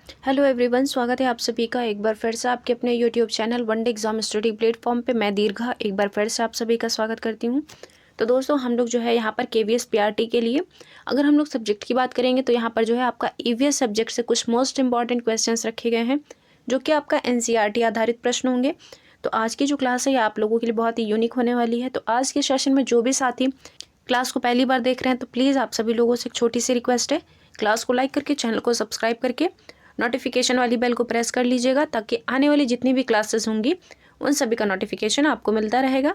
Hello everyone, स्वागत है आप सभी का एक बार फिर से आपके अपने YouTube channel one day exam study platform पे। मैं दीर्घा एक बार फिर से आप सभी का स्वागत करती हूँ। तो दोस्तों, हम लोग जो है यहाँ पर केवीएस पीआरटी के लिए अगर हम लोग सब्जेक्ट की बात करेंगे तो यहाँ पर जो है आपका ईवीएस सब्जेक्ट से कुछ मोस्ट इंपॉर्टेंट क्वेश्चंस रखे गए हैं जो कि आपका एनसीईआरटी आधारित प्रश्न होंगे। तो आज की जो क्लास है ये आप लोगों के लिए बहुत ही यूनिक होने वाली है। तो आज के सेशन में जो भी साथी क्लास को पहली बार देख रहे हैं तो प्लीज़ आप सभी लोगों से एक छोटी सी रिक्वेस्ट है, क्लास को लाइक करके चैनल को सब्सक्राइब करके नोटिफिकेशन वाली बेल को प्रेस कर लीजिएगा ताकि आने वाली जितनी भी क्लासेस होंगी उन सभी का नोटिफिकेशन आपको मिलता रहेगा।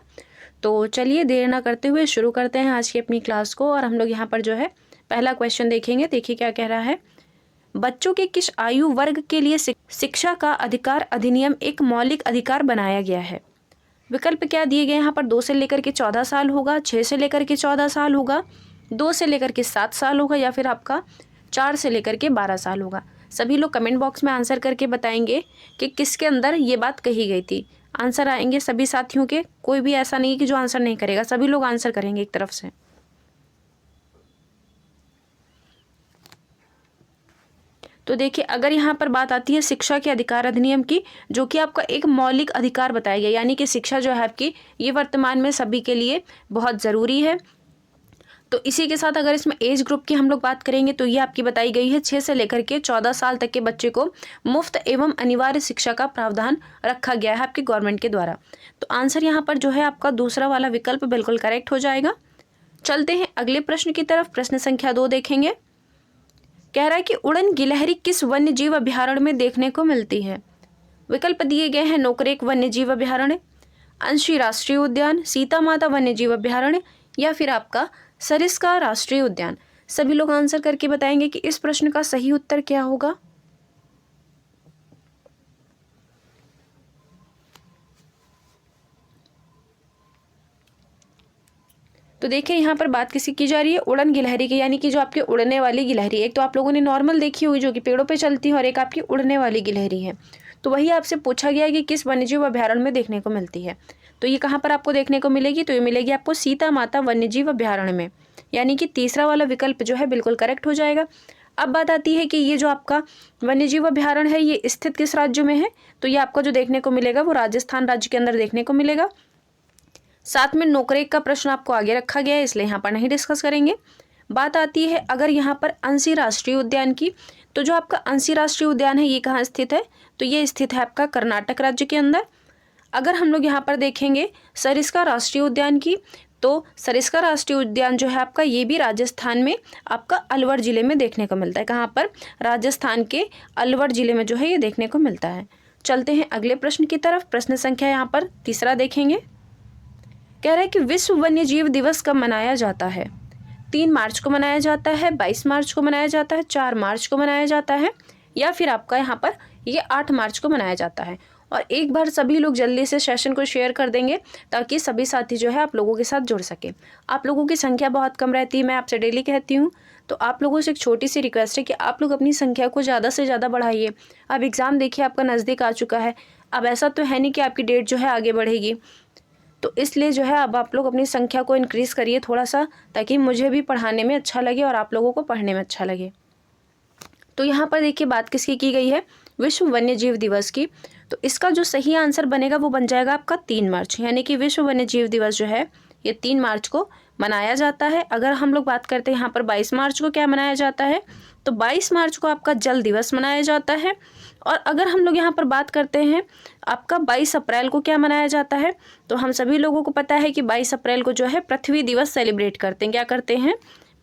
तो चलिए देर ना करते हुए शुरू करते हैं आज की अपनी क्लास को। और हम लोग यहाँ पर जो है पहला क्वेश्चन देखेंगे। देखिए क्या कह रहा है। बच्चों के किस आयु वर्ग के लिए शिक्षा का अधिकार अधिनियम एक मौलिक अधिकार बनाया गया है। विकल्प क्या दिए गए यहाँ पर। 2 से लेकर के 14 साल होगा, 6 से लेकर के 14 साल होगा, 2 से लेकर के 7 साल होगा या फिर आपका 4 से लेकर के 12 साल होगा। सभी लोग कमेंट बॉक्स में आंसर करके बताएंगे कि किसके अंदर ये बात कही गई थी। आंसर आएंगे सभी साथियों के, कोई भी ऐसा नहीं है कि जो आंसर नहीं करेगा, सभी लोग आंसर करेंगे एक तरफ से। तो देखिए, अगर यहाँ पर बात आती है शिक्षा के अधिकार अधिनियम की, जो कि आपका एक मौलिक अधिकार बताया गया, यानी कि शिक्षा जो है आपकी ये वर्तमान में सभी के लिए बहुत ज़रूरी है। तो इसी के साथ अगर इसमें एज ग्रुप की हम लोग बात करेंगे तो ये आपकी बताई गई है 6 से लेकर के 14 साल तक के बच्चे को मुफ्त एवं अनिवार्य शिक्षा का प्रावधान रखा गया है आपकी गवर्नमेंट के द्वारा। तो आंसर यहाँ पर जो है आपका दूसरा वाला विकल्प बिल्कुल करेक्ट हो जाएगा। चलते हैं अगले प्रश्न की तरफ। प्रश्न संख्या 2 देखेंगे। कह रहा है कि उड़न गिलहरी किस वन्य जीव अभ्यारण्य में देखने को मिलती है। विकल्प दिए गए हैं। नोकरेक वन्य जीव अभ्यारण्य, अंशी राष्ट्रीय उद्यान, सीता माता वन्य जीव अभ्यारण्य या फिर आपका सरिस्का राष्ट्रीय उद्यान। सभी लोग आंसर करके बताएंगे कि इस प्रश्न का सही उत्तर क्या होगा। तो देखिए, यहाँ पर बात किसी की जा रही है उड़न गिलहरी की, यानी कि जो आपकी उड़ने वाली गिलहरी। एक तो आप लोगों ने नॉर्मल देखी हुई जो कि पेड़ों पे चलती है और एक आपकी उड़ने वाली गिलहरी है। तो वही आपसे पूछा गया है कि किस वन्यजीव अभ्यारण्य में देखने को मिलती है। तो ये कहाँ पर आपको देखने को मिलेगी। तो ये मिलेगी आपको सीता माता वन्यजीव अभ्यारण्य में, यानी कि तीसरा वाला विकल्प जो है बिल्कुल करेक्ट हो जाएगा। अब बात आती है कि ये जो आपका वन्यजीव अभ्यारण्य है ये स्थित किस राज्य में है। तो ये आपको जो देखने को मिलेगा वो राजस्थान राज्य के अंदर देखने को मिलेगा। साथ में नोकरेक का प्रश्न आपको आगे रखा गया है, इसलिए यहाँ पर नहीं डिस्कस करेंगे। बात आती है अगर यहाँ पर अंशी राष्ट्रीय उद्यान की, तो जो आपका अंशी राष्ट्रीय उद्यान है ये कहाँ स्थित है। तो ये स्थित है आपका कर्नाटक राज्य के अंदर। अगर हम लोग यहाँ पर देखेंगे सरिस्का राष्ट्रीय उद्यान की, तो सरिस्का राष्ट्रीय उद्यान जो है आपका ये भी राजस्थान में आपका अलवर जिले में देखने को मिलता है। कहाँ पर। राजस्थान के अलवर जिले में जो है ये देखने को मिलता है। चलते हैं अगले प्रश्न की तरफ। प्रश्न संख्या यहाँ पर तीसरा देखेंगे। कह रहा है कि विश्व वन्य जीव दिवस कब मनाया जाता है। 3 मार्च को मनाया जाता है, 22 मार्च को मनाया जाता है, 4 मार्च को मनाया जाता है या फिर आपका यहाँ पर ये 8 मार्च को मनाया जाता है। और एक बार सभी लोग जल्दी से सेशन को शेयर कर देंगे ताकि सभी साथी जो है आप लोगों के साथ जुड़ सके। आप लोगों की संख्या बहुत कम रहती है, मैं आपसे डेली कहती हूँ। तो आप लोगों से एक छोटी सी रिक्वेस्ट है कि आप लोग अपनी संख्या को ज़्यादा से ज़्यादा बढ़ाइए। अब एग्ज़ाम देखिए आपका नज़दीक आ चुका है। अब ऐसा तो है नहीं कि आपकी डेट जो है आगे बढ़ेगी, तो इसलिए जो है अब आप लोग अपनी संख्या को इंक्रीज़ करिए थोड़ा सा, ताकि मुझे भी पढ़ाने में अच्छा लगे और आप लोगों को पढ़ने में अच्छा लगे। तो यहाँ पर देखिए बात किसकी की गई है, विश्व वन्य जीव दिवस की। तो इसका जो सही आंसर बनेगा वो बन जाएगा आपका 3 मार्च, यानी कि विश्व वन्य जीव दिवस जो है ये 3 मार्च को मनाया जाता है। अगर हम लोग बात करते हैं यहाँ पर 22 मार्च को क्या मनाया जाता है, तो 22 मार्च को आपका जल दिवस मनाया जाता है। और अगर हम लोग यहाँ पर बात करते हैं आपका 22 अप्रैल को क्या मनाया जाता है, तो हम सभी लोगों को पता है कि 22 अप्रैल को जो है पृथ्वी दिवस सेलिब्रेट करते हैं। क्या करते हैं,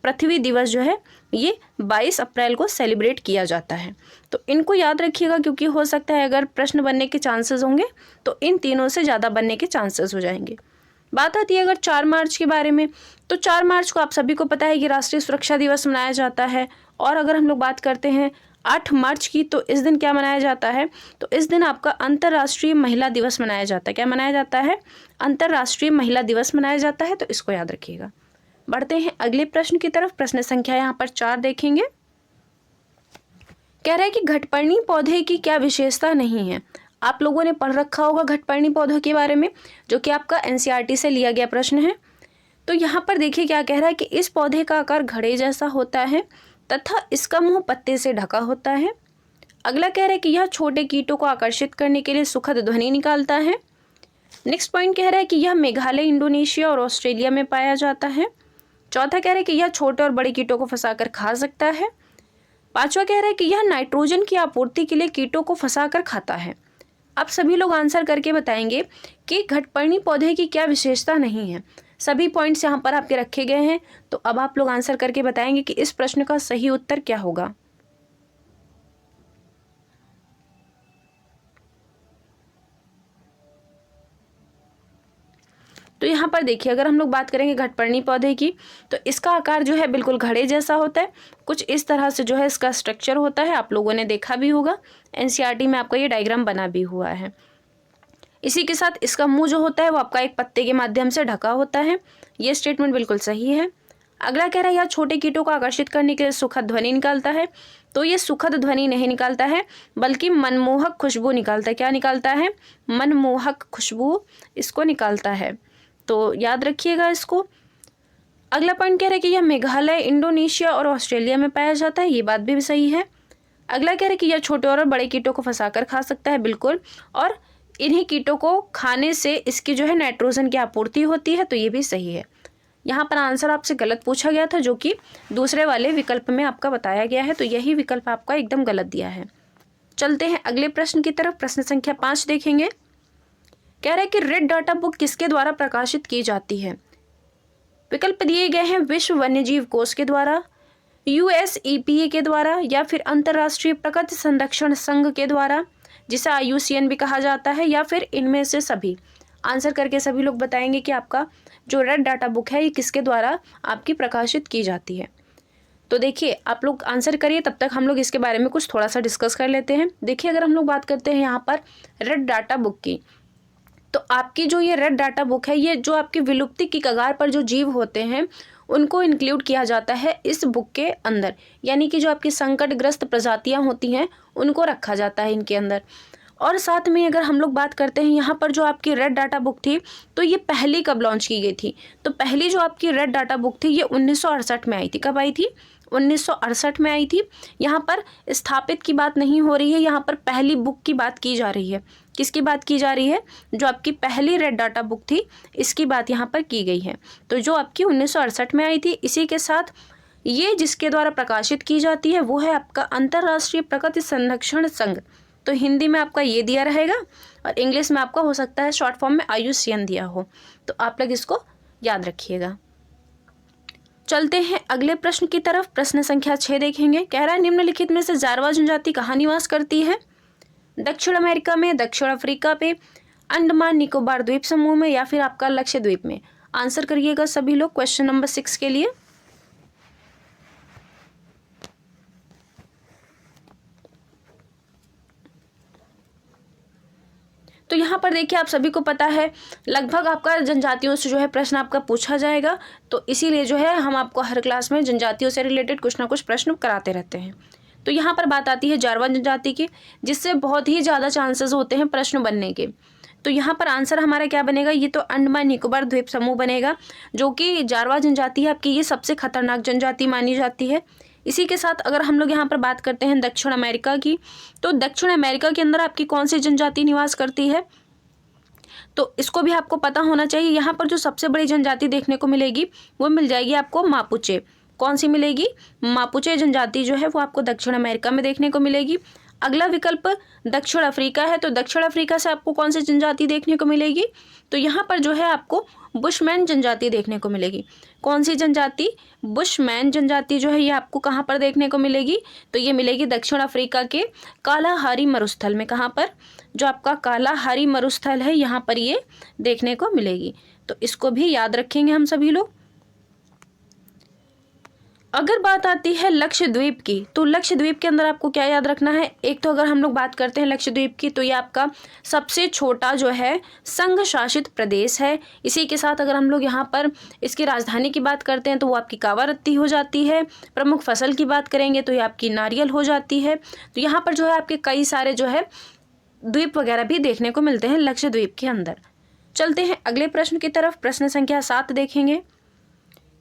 पृथ्वी दिवस जो है ये 22 अप्रैल को सेलिब्रेट किया जाता है। तो इनको याद रखिएगा, क्योंकि हो सकता है अगर प्रश्न बनने के चांसेस होंगे तो इन तीनों से ज़्यादा बनने के चांसेस हो जाएंगे। बात आती है अगर 4 मार्च के बारे में, तो 4 मार्च को आप सभी को पता है कि राष्ट्रीय सुरक्षा दिवस मनाया जाता है। और अगर हम लोग बात करते हैं 8 मार्च की, तो इस दिन क्या मनाया जाता है, तो इस दिन आपका अंतर्राष्ट्रीय महिला दिवस मनाया जाता है। क्या मनाया जाता है, अंतर्राष्ट्रीय महिला दिवस मनाया जाता है। तो इसको याद रखिएगा। बढ़ते हैं अगले प्रश्न की तरफ। प्रश्न संख्या यहाँ पर 4 देखेंगे। कह रहा है कि घटपर्णी पौधे की क्या विशेषता नहीं है। आप लोगों ने पढ़ रखा होगा घटपर्णी पौधों के बारे में, जो कि आपका एनसीईआरटी से लिया गया प्रश्न है। तो यहाँ पर देखिए क्या कह रहा है कि इस पौधे का आकार घड़े जैसा होता है तथा इसका मुंह पत्ते से ढका होता है। अगला कह रहा है कि यह छोटे कीटों को आकर्षित करने के लिए सुखद ध्वनि निकालता है। नेक्स्ट पॉइंट कह रहा है कि यह मेघालय, इंडोनेशिया और ऑस्ट्रेलिया में पाया जाता है। चौथा कह रहा है कि यह छोटे और बड़े कीटों को फंसाकर खा सकता है। पांचवा कह रहा है कि यह नाइट्रोजन की आपूर्ति के लिए कीटों को फंसाकर खाता है। अब सभी लोग आंसर करके बताएंगे कि घटपर्णी पौधे की क्या विशेषता नहीं है। सभी पॉइंट्स यहाँ पर आपके रखे गए हैं, तो अब आप लोग आंसर करके बताएंगे कि इस प्रश्न का सही उत्तर क्या होगा। तो यहाँ पर देखिए, अगर हम लोग बात करेंगे घटपर्णी पौधे की, तो इसका आकार जो है बिल्कुल घड़े जैसा होता है। कुछ इस तरह से जो है इसका स्ट्रक्चर होता है, आप लोगों ने देखा भी होगा, एनसीईआरटी में आपका ये डायग्राम बना भी हुआ है। इसी के साथ इसका मुंह जो होता है वो आपका एक पत्ते के माध्यम से ढका होता है। ये स्टेटमेंट बिल्कुल सही है। अगला कह रहा है यह छोटे कीटों को आकर्षित करने के लिए सुखद ध्वनि निकालता है। तो ये सुखद ध्वनि नहीं निकालता है, बल्कि मनमोहक खुशबू निकालता है। क्या निकालता है? मनमोहक खुशबू इसको निकालता है, तो याद रखिएगा इसको। अगला पॉइंट कह रहा है कि यह मेघालय, इंडोनेशिया और ऑस्ट्रेलिया में पाया जाता है। ये बात भी सही है। अगला कह रहा है कि यह छोटे और बड़े कीटों को फंसाकर खा सकता है, बिल्कुल, और इन्हीं कीटों को खाने से इसकी जो है नाइट्रोजन की आपूर्ति होती है, तो ये भी सही है। यहाँ पर आंसर आपसे गलत पूछा गया था, जो कि दूसरे वाले विकल्प में आपका बताया गया है, तो यही विकल्प आपका एकदम गलत दिया है। चलते हैं अगले प्रश्न की तरफ। प्रश्न संख्या 5 देखेंगे। कह रहा है कि रेड डाटा बुक किसके द्वारा प्रकाशित की जाती है? विकल्प दिए गए हैं विश्व वन्यजीव कोष के द्वारा, USEPA के द्वारा, या फिर अंतर्राष्ट्रीय प्रकृति संरक्षण संघ के द्वारा, जिसे IUCN भी कहा जाता है, या फिर इनमें से सभी। आंसर करके सभी लोग बताएंगे कि आपका जो रेड डाटा बुक है ये किसके द्वारा आपकी प्रकाशित की जाती है। तो देखिए, आप लोग आंसर करिए, तब तक हम लोग इसके बारे में कुछ थोड़ा सा डिस्कस कर लेते हैं। देखिए, अगर हम लोग बात करते हैं यहाँ पर रेड डाटा बुक की, तो आपकी जो ये रेड डाटा बुक है, ये जो आपकी विलुप्ति की कगार पर जो जीव होते हैं उनको इंक्लूड किया जाता है इस बुक के अंदर। यानी कि जो आपकी संकटग्रस्त प्रजातियां होती हैं उनको रखा जाता है इनके अंदर। और साथ में अगर हम लोग बात करते हैं यहाँ पर जो आपकी रेड डाटा बुक थी, तो ये पहली कब लॉन्च की गई थी? तो पहली जो आपकी रेड डाटा बुक थी ये 1968 में आई थी। कब आई थी? 1968 में आई थी। यहाँ पर स्थापित की बात नहीं हो रही है, यहाँ पर पहली बुक की बात की जा रही है। किसकी बात की जा रही है? जो आपकी पहली रेड डाटा बुक थी इसकी बात यहाँ पर की गई है। तो जो आपकी 1968 में आई थी, इसी के साथ ये जिसके द्वारा प्रकाशित की जाती है वो है आपका अंतर्राष्ट्रीय प्रकृति संरक्षण संघ। तो हिंदी में आपका ये दिया रहेगा और इंग्लिश में आपका हो सकता है शॉर्ट फॉर्म में IUCN दिया हो, तो आप लोग इसको याद रखिएगा। चलते हैं अगले प्रश्न की तरफ। प्रश्न संख्या 6 देखेंगे। कह रहा है निम्नलिखित में से जारवा जनजाति कहाँ निवास करती है? दक्षिण अमेरिका में, दक्षिण अफ्रीका पे, अंडमान निकोबार द्वीप समूह में, या फिर आपका लक्षद्वीप में। आंसर करिएगा सभी लोग क्वेश्चन नंबर 6 के लिए। तो यहाँ पर देखिए, आप सभी को पता है लगभग आपका जनजातियों से जो है प्रश्न आपका पूछा जाएगा, तो इसीलिए जो है हम आपको हर क्लास में जनजातियों से रिलेटेड कुछ ना कुछ प्रश्न कराते रहते हैं। तो यहाँ पर बात आती है जारवा जनजाति की, जिससे बहुत ही ज़्यादा चांसेस होते हैं प्रश्न बनने के। तो यहाँ पर आंसर हमारा क्या बनेगा? ये तो अंडमान निकोबार द्वीप समूह बनेगा, जो कि जारवा जनजाति है आपकी, ये सबसे खतरनाक जनजाति मानी जाती है। इसी के साथ अगर हम लोग यहाँ पर बात करते हैं दक्षिण अमेरिका की, तो दक्षिण अमेरिका के अंदर आपकी कौन सी जनजाति निवास करती है? तो इसको भी आपको पता होना चाहिए। यहाँ पर जो सबसे बड़ी जनजाति देखने को मिलेगी वो मिल जाएगी आपको मापुचे। कौन सी मिलेगी? मापुचे जनजाति जो है वो आपको दक्षिण अमेरिका में देखने को मिलेगी। अगला विकल्प दक्षिण अफ्रीका है, तो दक्षिण अफ्रीका से आपको कौन सी जनजाति देखने को मिलेगी? तो यहाँ पर जो है आपको बुशमैन जनजाति देखने को मिलेगी। कौन सी जनजाति? बुशमैन जनजाति जो है ये आपको कहाँ पर देखने को मिलेगी? तो ये मिलेगी दक्षिण अफ्रीका के कालाहारी मरुस्थल में। कहाँ पर? जो आपका कालाहारी मरुस्थल है यहाँ पर ये देखने को मिलेगी। तो इसको भी याद रखेंगे हम सभी लोग। अगर बात आती है लक्षद्वीप की, तो लक्षद्वीप के अंदर आपको क्या याद रखना है? एक तो अगर हम लोग बात करते हैं लक्षद्वीप की, तो ये आपका सबसे छोटा जो है संघ शासित प्रदेश है। इसी के साथ अगर हम लोग यहाँ पर इसकी राजधानी की बात करते हैं तो वो आपकी कावारत्ती हो जाती है। प्रमुख फसल की बात करेंगे तो ये आपकी नारियल हो जाती है। तो यहाँ पर जो है आपके कई सारे जो है द्वीप वगैरह भी देखने को मिलते हैं लक्षद्वीप के अंदर। चलते हैं अगले प्रश्न की तरफ। प्रश्न संख्या 7 देखेंगे।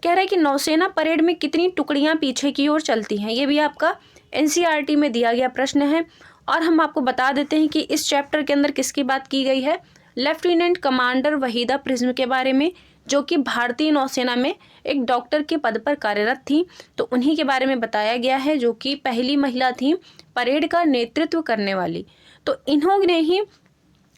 कह रहा है कि नौसेना परेड में कितनी टुकड़ियां पीछे की ओर चलती हैं? ये भी आपका NCERT में दिया गया प्रश्न है और हम आपको बता देते हैं कि इस चैप्टर के अंदर किसकी बात की गई है, लेफ्टिनेंट कमांडर वहीदा प्रिज्म के बारे में, जो कि भारतीय नौसेना में एक डॉक्टर के पद पर कार्यरत थी। तो उन्हीं के बारे में बताया गया है, जो कि पहली महिला थी परेड का नेतृत्व करने वाली। तो इन्होंने ही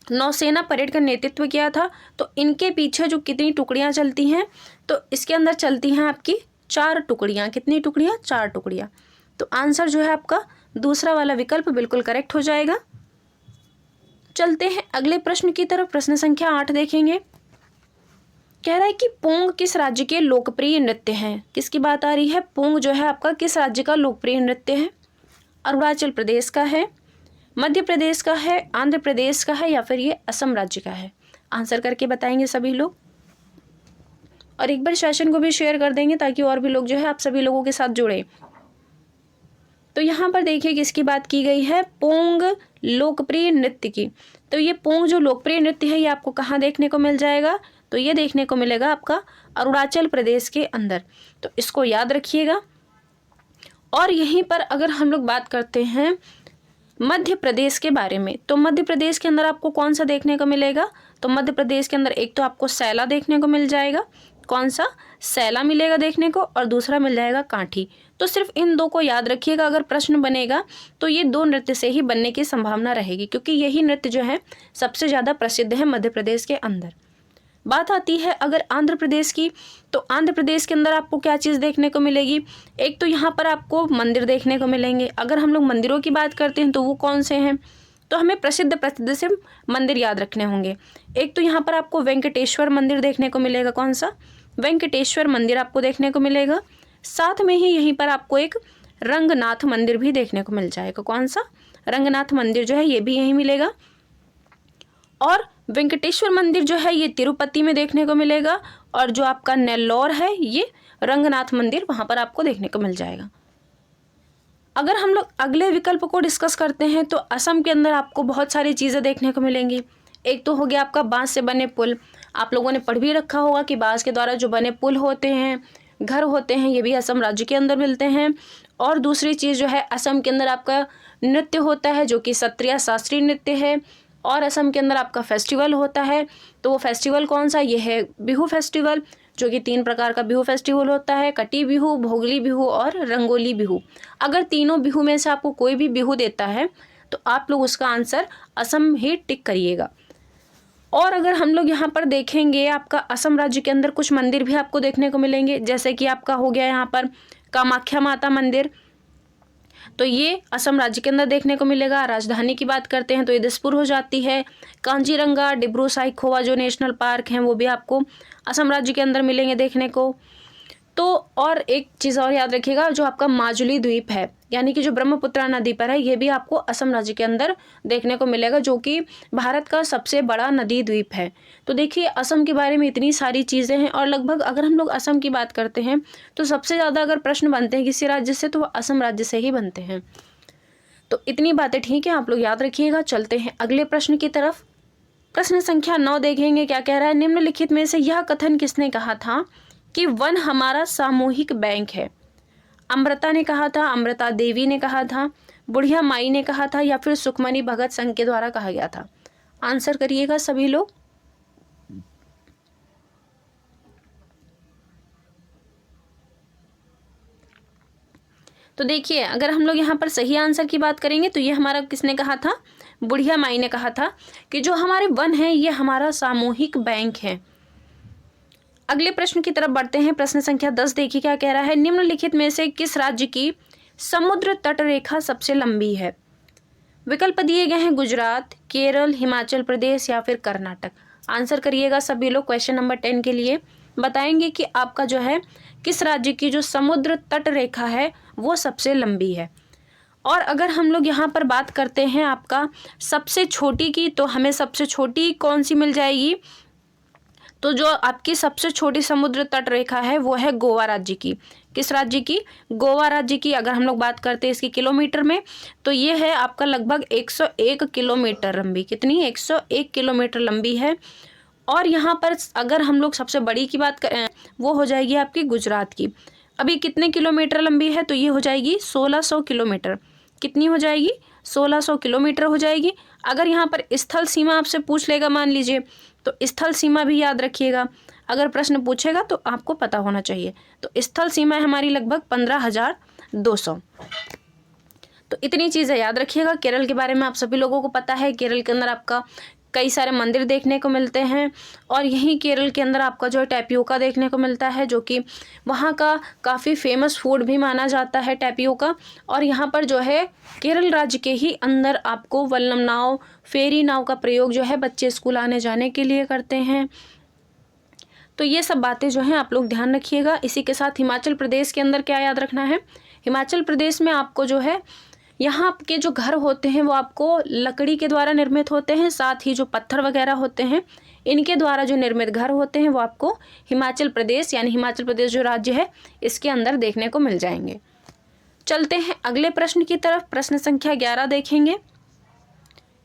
नौसेना परेड का नेतृत्व किया था। तो इनके पीछे जो कितनी टुकड़ियां चलती हैं, तो इसके अंदर चलती हैं आपकी 4 टुकड़ियां। कितनी टुकड़ियां? 4 टुकड़ियां। तो आंसर जो है आपका दूसरा वाला विकल्प बिल्कुल करेक्ट हो जाएगा। चलते हैं अगले प्रश्न की तरफ। प्रश्न संख्या 8 देखेंगे। कह रहा है कि पोंग किस राज्य के लोकप्रिय नृत्य हैं। किसकी बात आ रही है? पोंग जो है आपका किस राज्य का लोकप्रिय नृत्य है? अरुणाचल प्रदेश का है, मध्य प्रदेश का है, आंध्र प्रदेश का है, या फिर ये असम राज्य का है? आंसर करके बताएंगे सभी लोग, और एक बार सेशन को भी शेयर कर देंगे ताकि और भी लोग जो है आप सभी लोगों के साथ जुड़े। तो यहाँ पर देखिए किसकी बात की गई है, पोंग लोकप्रिय नृत्य की। तो ये पोंग जो लोकप्रिय नृत्य है ये आपको कहाँ देखने को मिल जाएगा? तो ये देखने को मिलेगा आपका अरुणाचल प्रदेश के अंदर। तो इसको याद रखिएगा। और यहीं पर अगर हम लोग बात करते हैं मध्य प्रदेश के बारे में, तो मध्य प्रदेश के अंदर आपको कौन सा देखने को मिलेगा? तो मध्य प्रदेश के अंदर एक तो आपको सैला देखने को मिल जाएगा। कौन सा? सैला मिलेगा देखने को, और दूसरा मिल जाएगा कांठी। तो सिर्फ इन 2 को याद रखिएगा। अगर प्रश्न बनेगा तो ये 2 नृत्य से ही बनने की संभावना रहेगी, क्योंकि यही नृत्य जो है सबसे ज़्यादा प्रसिद्ध है मध्य प्रदेश के अंदर। बात आती है अगर आंध्र प्रदेश की, तो आंध्र प्रदेश के अंदर आपको क्या चीज़ देखने को मिलेगी? एक तो यहाँ पर आपको मंदिर देखने को मिलेंगे। अगर हम लोग मंदिरों की बात करते हैं तो वो कौन से हैं? तो हमें प्रसिद्ध से मंदिर याद रखने होंगे। एक तो यहाँ पर आपको वेंकटेश्वर मंदिर देखने को मिलेगा। कौन सा? वेंकटेश्वर मंदिर आपको देखने को मिलेगा। साथ में ही यहीं पर आपको एक रंगनाथ मंदिर भी देखने को मिल जाएगा। कौन सा? रंगनाथ मंदिर जो है ये भी यहीं मिलेगा। और वेंकटेश्वर मंदिर जो है ये तिरुपति में देखने को मिलेगा, और जो आपका नेल्लौर है ये रंगनाथ मंदिर वहाँ पर आपको देखने को मिल जाएगा। अगर हम लोग अगले विकल्प को डिस्कस करते हैं तो असम के अंदर आपको बहुत सारी चीज़ें देखने को मिलेंगी। एक तो हो गया आपका बांस से बने पुल। आप लोगों ने पढ़ भी रखा होगा कि बांस के द्वारा जो बने पुल होते हैं, घर होते हैं, ये भी असम राज्य के अंदर मिलते हैं। और दूसरी चीज़ जो है असम के अंदर आपका नृत्य होता है, जो कि सत्रिया शास्त्रीय नृत्य है। और असम के अंदर आपका फेस्टिवल होता है। तो वो फेस्टिवल कौन सा? ये है बिहू फेस्टिवल, जो कि 3 प्रकार का बिहू फेस्टिवल होता है, कटी बिहू, भोगली बिहू और रंगोली बिहू। अगर तीनों बिहू में से आपको कोई भी बिहू देता है तो आप लोग उसका आंसर असम ही टिक करिएगा। और अगर हम लोग यहाँ पर देखेंगे आपका असम राज्य के अंदर कुछ मंदिर भी आपको देखने को मिलेंगे, जैसे कि आपका हो गया यहाँ पर कामाख्या माता मंदिर। तो ये असम राज्य के अंदर देखने को मिलेगा। राजधानी की बात करते हैं तो ये दिसपुर हो जाती है। कांजीरंगा, डिब्रू साइखोवा जो नेशनल पार्क हैं वो भी आपको असम राज्य के अंदर मिलेंगे देखने को। तो और एक चीज़ और याद रखिएगा, जो आपका माजुली द्वीप है, यानी कि जो ब्रह्मपुत्रा नदी पर है, ये भी आपको असम राज्य के अंदर देखने को मिलेगा, जो कि भारत का सबसे बड़ा नदी द्वीप है। तो देखिए असम के बारे में इतनी सारी चीज़ें हैं, और लगभग अगर हम लोग असम की बात करते हैं तो सबसे ज़्यादा अगर प्रश्न बनते हैं किसी राज्य से तो वो असम राज्य से ही बनते हैं। तो इतनी बातें ठीक है, आप लोग याद रखिएगा। चलते हैं अगले प्रश्न की तरफ। प्रश्न संख्या 9 देखेंगे। क्या कह रहा है? निम्नलिखित में से यह कथन किसने कहा था कि वन हमारा सामूहिक बैंक है? अमृता ने कहा था, अमृता देवी ने कहा था, बुढ़िया माई ने कहा था, या फिर सुखमनी भगत संघ के द्वारा कहा गया था? आंसर करिएगा सभी लोग। तो देखिए अगर हम लोग यहाँ पर सही आंसर की बात करेंगे तो ये हमारा किसने कहा था? बुढ़िया माई ने कहा था कि जो हमारे वन है ये हमारा सामूहिक बैंक है। अगले प्रश्न की तरफ बढ़ते हैं। प्रश्न संख्या 10 देखिए क्या कह रहा है। निम्नलिखित में से किस राज्य की समुद्र तट रेखा सबसे लंबी है? विकल्प दिए गए हैं गुजरात, केरल, हिमाचल प्रदेश या फिर कर्नाटक। आंसर करिएगा सभी लोग। क्वेश्चन नंबर 10 के लिए बताएंगे कि आपका जो है किस राज्य की जो समुद्र तट रेखा है वो सबसे लंबी है। और अगर हम लोग यहाँ पर बात करते हैं आपका सबसे छोटी की, तो हमें सबसे छोटी कौन सी मिल जाएगी? तो जो आपकी सबसे छोटी समुद्र तट रेखा है वो है गोवा राज्य की। किस राज्य की? गोवा राज्य की। अगर हम लोग बात करते हैं इसकी किलोमीटर में तो ये है आपका लगभग 101 किलोमीटर लंबी। कितनी? 101 किलोमीटर लंबी है। और यहाँ पर अगर हम लोग सबसे बड़ी की बात करें वो हो जाएगी आपकी गुजरात की। अभी कितने किलोमीटर लंबी है? तो ये हो जाएगी 1600 किलोमीटर। कितनी हो जाएगी? 1600 किलोमीटर हो जाएगी। अगर यहाँ पर स्थल सीमा आपसे पूछ लेगा मान लीजिए, तो स्थल सीमा भी याद रखिएगा, अगर प्रश्न पूछेगा तो आपको पता होना चाहिए। तो स्थल सीमा है हमारी लगभग 15,200। तो इतनी चीज़ें याद रखिएगा। केरल के बारे में आप सभी लोगों को पता है, केरल के अंदर आपका कई सारे मंदिर देखने को मिलते हैं और यहीं केरल के अंदर आपका जो है टैपियोका देखने को मिलता है, जो कि वहाँ का काफ़ी फेमस फूड भी माना जाता है टैपियोका। और यहाँ पर जो है केरल राज्य के ही अंदर आपको वल्लम नाव, फेरी नाव का प्रयोग जो है बच्चे स्कूल आने जाने के लिए करते हैं। तो ये सब बातें जो हैं आप लोग ध्यान रखिएगा। इसी के साथ हिमाचल प्रदेश के अंदर क्या याद रखना है, हिमाचल प्रदेश में आपको जो है यहाँ के जो घर होते हैं वो आपको लकड़ी के द्वारा निर्मित होते हैं, साथ ही जो पत्थर वगैरह होते हैं इनके द्वारा जो निर्मित घर होते हैं वो आपको हिमाचल प्रदेश यानी हिमाचल प्रदेश जो राज्य है इसके अंदर देखने को मिल जाएंगे। चलते हैं अगले प्रश्न की तरफ। प्रश्न संख्या 11 देखेंगे।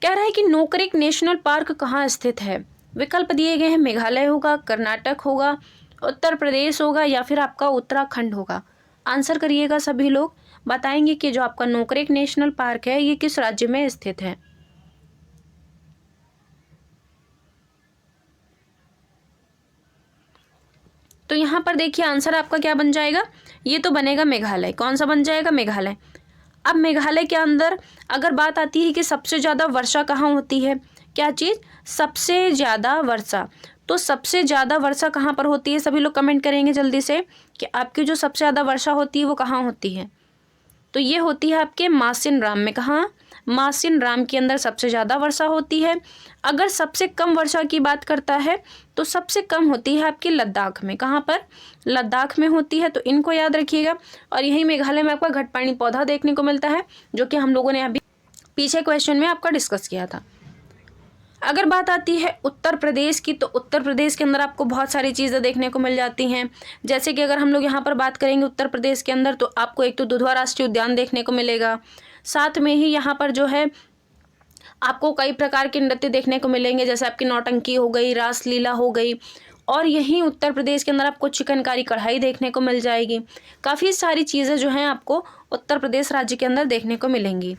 कह रहा है कि नोकरेक नेशनल पार्क कहाँ स्थित है। विकल्प दिए गए हैं, मेघालय होगा, कर्नाटक होगा, उत्तर प्रदेश होगा या फिर आपका उत्तराखंड होगा। आंसर करिएगा सभी लोग, बताएंगे कि जो आपका नोकरेक नेशनल पार्क है ये किस राज्य में स्थित है। तो यहाँ पर देखिए आंसर आपका क्या बन जाएगा, ये तो बनेगा मेघालय। कौन सा बन जाएगा, मेघालय। अब मेघालय के अंदर अगर बात आती है कि सबसे ज़्यादा वर्षा कहाँ होती है, क्या चीज़, सबसे ज़्यादा वर्षा। तो सबसे ज़्यादा वर्षा कहाँ पर होती है, सभी लोग कमेंट करेंगे जल्दी से कि आपकी जो सबसे ज़्यादा वर्षा होती है वो कहाँ होती है। तो ये होती है आपके मासिन राम में। कहाँ, मासिन राम के अंदर सबसे ज़्यादा वर्षा होती है। अगर सबसे कम वर्षा की बात करता है तो सबसे कम होती है आपकी लद्दाख में। कहाँ पर, लद्दाख में होती है। तो इनको याद रखिएगा। और यही मेघालय में आपका घटपानी पौधा देखने को मिलता है, जो कि हम लोगों ने अभी पीछे क्वेश्चन में आपका डिस्कस किया था। अगर बात आती है उत्तर प्रदेश की, तो उत्तर प्रदेश के अंदर आपको बहुत सारी चीज़ें देखने को मिल जाती हैं। जैसे कि अगर हम लोग यहाँ पर बात करेंगे उत्तर प्रदेश के अंदर, तो आपको एक तो दुधवा राष्ट्रीय उद्यान देखने को मिलेगा, साथ में ही यहाँ पर जो है आपको कई प्रकार के नृत्य देखने को मिलेंगे, जैसे आपकी नौटंकी हो गई, रासलीला हो गई। और यहीं उत्तर प्रदेश के अंदर आपको चिकनकारी कढ़ाई देखने को मिल जाएगी। काफ़ी सारी चीज़ें जो हैं आपको उत्तर प्रदेश राज्य के अंदर देखने को मिलेंगी।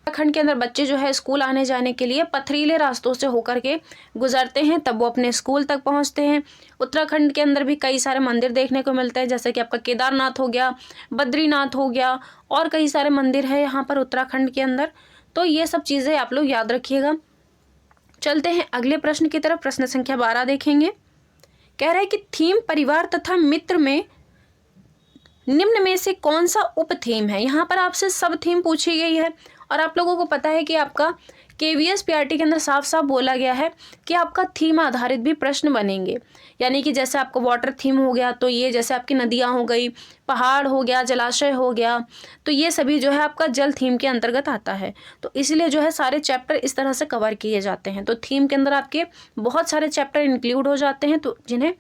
उत्तराखंड के अंदर बच्चे जो है स्कूल आने जाने के लिए पथरीले रास्तों से होकर के गुजरते हैं, तब वो अपने स्कूल तक पहुंचते हैं। उत्तराखंड के अंदर भी कई सारे मंदिर देखने को मिलते हैं, जैसे कि आपका केदारनाथ हो गया, बद्रीनाथ हो गया, और कई सारे मंदिर है यहाँ पर उत्तराखंड के अंदर। तो ये सब चीज़ें आप लोग याद रखिएगा। चलते हैं अगले प्रश्न की तरफ। प्रश्न संख्या 12 देखेंगे। कह रहा है कि थीम परिवार तथा मित्र में निम्न में से कौन सा उप थीम है। यहाँ पर आपसे सब थीम पूछी गई है और आप लोगों को पता है कि आपका KVS PRT के अंदर साफ साफ बोला गया है कि आपका थीम आधारित भी प्रश्न बनेंगे। यानी कि जैसे आपको वाटर थीम हो गया, तो ये जैसे आपकी नदियाँ हो गई, पहाड़ हो गया, जलाशय हो गया, तो ये सभी जो है आपका जल थीम के अंतर्गत आता है। तो इसलिए जो है सारे चैप्टर इस तरह से कवर किए जाते हैं। तो थीम के अंदर आपके बहुत सारे चैप्टर इंक्लूड हो जाते हैं, तो जिन्हें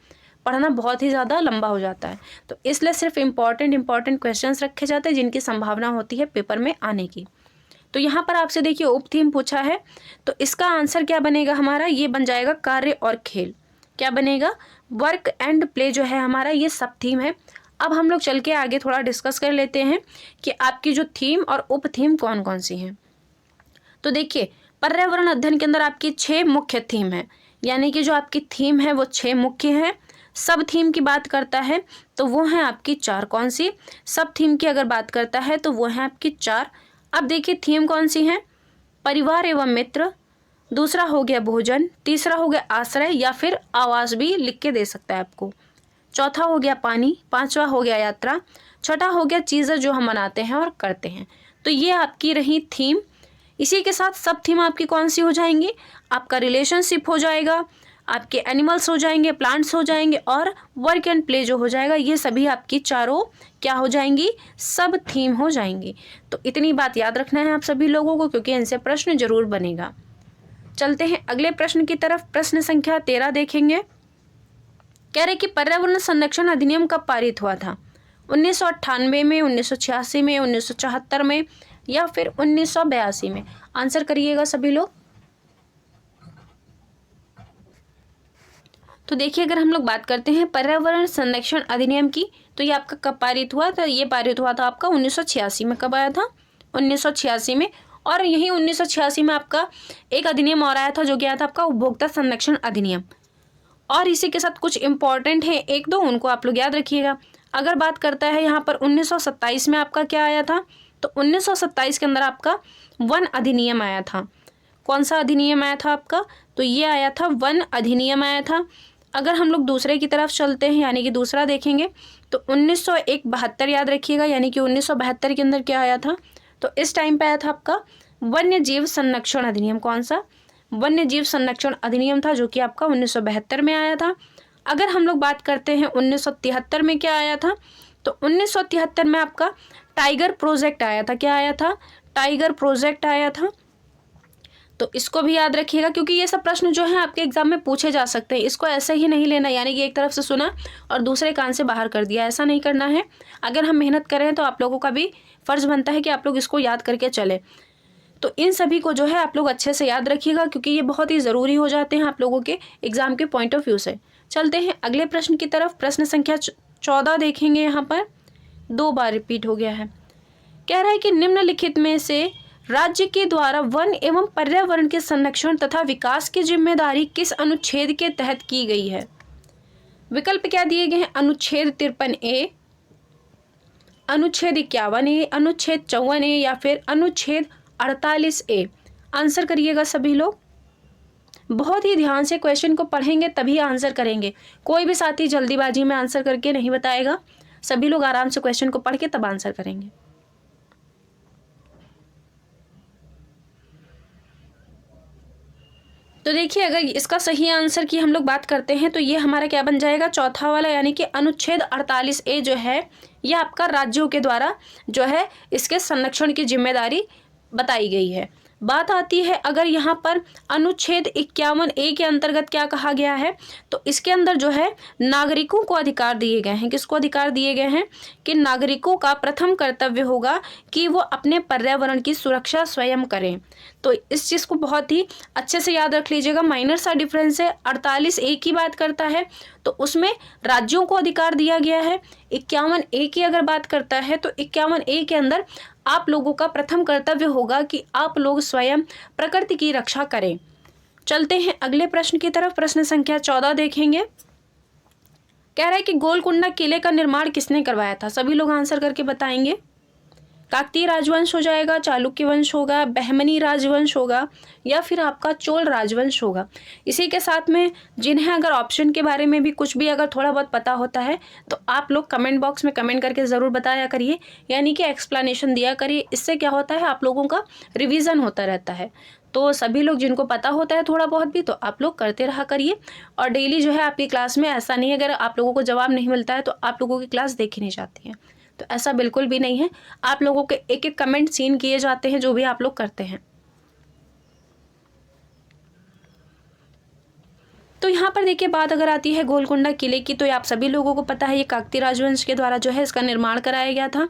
पढ़ना बहुत ही ज़्यादा लंबा हो जाता है। तो इसलिए सिर्फ इंपॉर्टेंट क्वेश्चंस रखे जाते हैं जिनकी संभावना होती है पेपर में आने की। तो यहाँ पर आपसे देखिए उप थीम पूछा है, तो इसका आंसर क्या बनेगा हमारा, ये बन जाएगा कार्य और खेल। क्या बनेगा, वर्क एंड प्ले जो है हमारा, ये सब थीम है। अब हम लोग चल के आगे थोड़ा डिस्कस कर लेते हैं कि आपकी जो थीम और उप थीम कौन कौन सी हैं। तो देखिए पर्यावरण अध्ययन के अंदर आपकी 6 मुख्य थीम है, यानी कि जो आपकी थीम है वो 6 मुख्य है। सब थीम की बात करता है तो वो है आपकी 4। कौन सी, सब थीम की अगर बात करता है तो वो है आपकी 4। अब देखिए थीम कौन सी है, परिवार एवं मित्र, दूसरा हो गया भोजन, तीसरा हो गया आश्रय या फिर आवास भी लिख के दे सकता है आपको, चौथा हो गया पानी, पांचवा हो गया यात्रा, छठा हो गया चीज़ें जो हम बनाते हैं और करते हैं। तो ये आपकी रही थीम। इसी के साथ सब थीम आपकी कौन सी हो जाएंगी, आपका रिलेशनशिप हो जाएगा, आपके एनिमल्स हो जाएंगे, प्लांट्स हो जाएंगे, और वर्क एंड प्ले जो हो जाएगा, ये सभी आपकी चारों क्या हो जाएंगी, सब थीम हो जाएंगी। तो इतनी बात याद रखना है आप सभी लोगों को, क्योंकि इनसे प्रश्न जरूर बनेगा। चलते हैं अगले प्रश्न की तरफ। प्रश्न संख्या 13 देखेंगे। कह रहे कि पर्यावरण संरक्षण अधिनियम कब पारित हुआ था, 1998 में, 1986 में, 1974 में या फिर 1982 में। आंसर करिएगा सभी लोग। तो देखिए अगर हम लोग बात करते हैं पर्यावरण संरक्षण अधिनियम की, तो ये आपका कब पारित हुआ था, ये पारित हुआ था आपका 1986 में। कब आया था, 1986 में। और यही 1986 में आपका एक अधिनियम और आया था जो कि आया था आपका उपभोक्ता संरक्षण अधिनियम। और इसी के साथ कुछ इंपॉर्टेंट है एक दो, उनको आप लोग याद रखिएगा। अगर बात करता है यहाँ पर 1927 में आपका क्या आया था, तो 1927 के अंदर आपका वन अधिनियम आया था। कौन सा अधिनियम आया था आपका, तो ये आया था वन अधिनियम आया था। अगर हम लोग दूसरे की तरफ चलते हैं यानी कि दूसरा देखेंगे तो 1972 याद रखिएगा, यानी कि 1972 के अंदर क्या आया था, तो इस टाइम पे आया था आपका वन्य जीव संरक्षण अधिनियम। कौन सा, वन्य जीव संरक्षण अधिनियम था जो कि आपका 1972 में आया था। अगर हम लोग बात करते हैं 1973 में क्या आया था, तो 1973 में आपका टाइगर प्रोजेक्ट आया था। क्या आया था, टाइगर प्रोजेक्ट आया था। तो इसको भी याद रखिएगा क्योंकि ये सब प्रश्न जो है आपके एग्जाम में पूछे जा सकते हैं। इसको ऐसे ही नहीं लेना, यानी कि एक तरफ से सुना और दूसरे कान से बाहर कर दिया, ऐसा नहीं करना है। अगर हम मेहनत करें तो आप लोगों का भी फर्ज बनता है कि आप लोग इसको याद करके चले। तो इन सभी को जो है आप लोग अच्छे से याद रखिएगा क्योंकि ये बहुत ही ज़रूरी हो जाते हैं आप लोगों के एग्जाम के पॉइंट ऑफ व्यू से। चलते हैं अगले प्रश्न की तरफ। प्रश्न संख्या 14 देखेंगे। यहाँ पर 2 बार रिपीट हो गया है। कह रहा है कि निम्नलिखित में से राज्य के द्वारा वन एवं पर्यावरण के संरक्षण तथा विकास की जिम्मेदारी किस अनुच्छेद के तहत की गई है। विकल्प क्या दिए गए हैं, अनुच्छेद 53A, अनुच्छेद 51A, अनुच्छेद 54A या फिर अनुच्छेद 48A। आंसर करिएगा सभी लोग। बहुत ही ध्यान से क्वेश्चन को पढ़ेंगे तभी आंसर करेंगे। कोई भी साथी जल्दीबाजी में आंसर करके नहीं बताएगा। सभी लोग आराम से क्वेश्चन को पढ़ के तब आंसर करेंगे। तो देखिए, अगर इसका सही आंसर की हम लोग बात करते हैं तो ये हमारा क्या बन जाएगा, चौथा वाला, यानी कि अनुच्छेद 48A जो है ये आपका राज्यों के द्वारा जो है इसके संरक्षण की जिम्मेदारी बताई गई है। बात आती है अगर यहाँ पर अनुच्छेद 51A के अंतर्गत क्या कहा गया है, तो इसके अंदर जो है नागरिकों को अधिकार दिए गए हैं। किसको अधिकार दिए गए हैं, कि नागरिकों का प्रथम कर्तव्य होगा कि वो अपने पर्यावरण की सुरक्षा स्वयं करें। तो इस चीज़ को बहुत ही अच्छे से याद रख लीजिएगा। माइनर सा डिफरेंस है, 48A की बात करता है तो उसमें राज्यों को अधिकार दिया गया है। 51A की अगर बात करता है तो 51A के अंदर आप लोगों का प्रथम कर्तव्य होगा कि आप लोग स्वयं प्रकृति की रक्षा करें। चलते हैं अगले प्रश्न की तरफ। प्रश्न संख्या 14 देखेंगे। कह रहा है कि गोलकुंडा किले का निर्माण किसने करवाया था। सभी लोग आंसर करके बताएंगे। काकतीय राजवंश हो जाएगा, चालुक्य वंश होगा, बहमनी राजवंश होगा या फिर आपका चोल राजवंश होगा। इसी के साथ में जिन्हें अगर ऑप्शन के बारे में भी कुछ भी अगर थोड़ा बहुत पता होता है तो आप लोग कमेंट बॉक्स में कमेंट करके ज़रूर बताया करिए, यानी कि एक्सप्लेनेशन दिया करिए। इससे क्या होता है, आप लोगों का रिवीजन होता रहता है। तो सभी लोग जिनको पता होता है थोड़ा बहुत भी, तो आप लोग करते रहा करिए। और डेली जो है आपकी क्लास में ऐसा नहीं है अगर आप लोगों को जवाब नहीं मिलता है तो आप लोगों की क्लास देखी नहीं जाती है, तो ऐसा बिल्कुल भी नहीं है। आप लोगों के एक एक कमेंट सीन किए जाते हैं जो भी आप लोग करते हैं। तो यहाँ पर देखिए, बात अगर आती है गोलकुंडा किले की तो आप सभी लोगों को पता है ये काकतीय राजवंश के द्वारा जो है इसका निर्माण कराया गया था।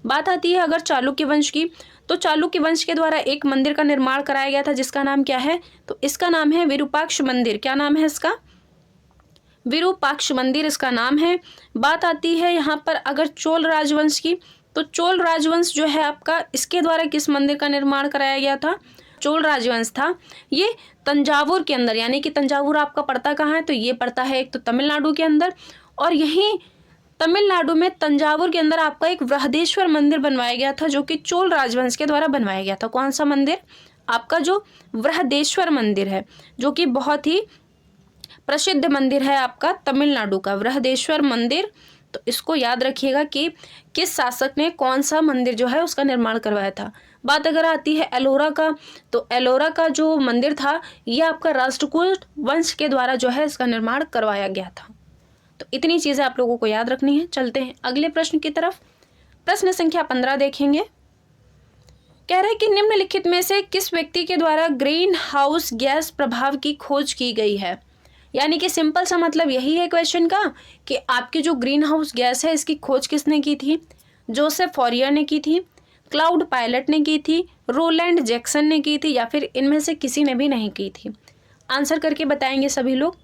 बात आती है अगर चालुक्य वंश की, तो चालुक्य वंश के द्वारा एक मंदिर का निर्माण कराया गया था जिसका नाम क्या है, तो इसका नाम है विरूपाक्ष मंदिर। क्या नाम है इसका, विरूपाक्ष मंदिर इसका नाम है। बात आती है यहाँ पर अगर चोल राजवंश की, तो चोल राजवंश जो है आपका इसके द्वारा किस मंदिर का निर्माण कराया गया था। चोल राजवंश था ये तंजावुर के अंदर, यानी कि तंजावुर आपका पड़ता कहाँ है, तो ये पड़ता है एक तो तमिलनाडु के अंदर, और यहीं तमिलनाडु में तंजावुर के अंदर आपका एक बृहदेश्वर मंदिर बनवाया गया था जो कि चोल राजवंश के द्वारा बनवाया गया था। कौन सा मंदिर, आपका जो बृहदेश्वर मंदिर है जो कि बहुत ही प्रसिद्ध मंदिर है आपका तमिलनाडु का बृहदेश्वर मंदिर। तो इसको याद रखिएगा कि किस शासक ने कौन सा मंदिर जो है उसका निर्माण करवाया था। बात अगर आती है एलोरा का, तो एलोरा का जो मंदिर था ये आपका राष्ट्रकूट वंश के द्वारा जो है इसका निर्माण करवाया गया था। तो इतनी चीज़ें आप लोगों को याद रखनी है। चलते हैं अगले प्रश्न की तरफ। प्रश्न संख्या 15 देखेंगे। कह रहा है कि निम्नलिखित में से किस व्यक्ति के द्वारा ग्रीन हाउस गैस प्रभाव की खोज की गई है। यानी कि सिंपल सा मतलब यही है क्वेश्चन का कि आपकी जो ग्रीन हाउस गैस है इसकी खोज किसने की थी। जोसेफ फॉरियर ने की थी, क्लाउड पायलट ने की थी, रोलैंड जैक्सन ने की थी या फिर इनमें से किसी ने भी नहीं की थी। आंसर करके बताएंगे सभी लोग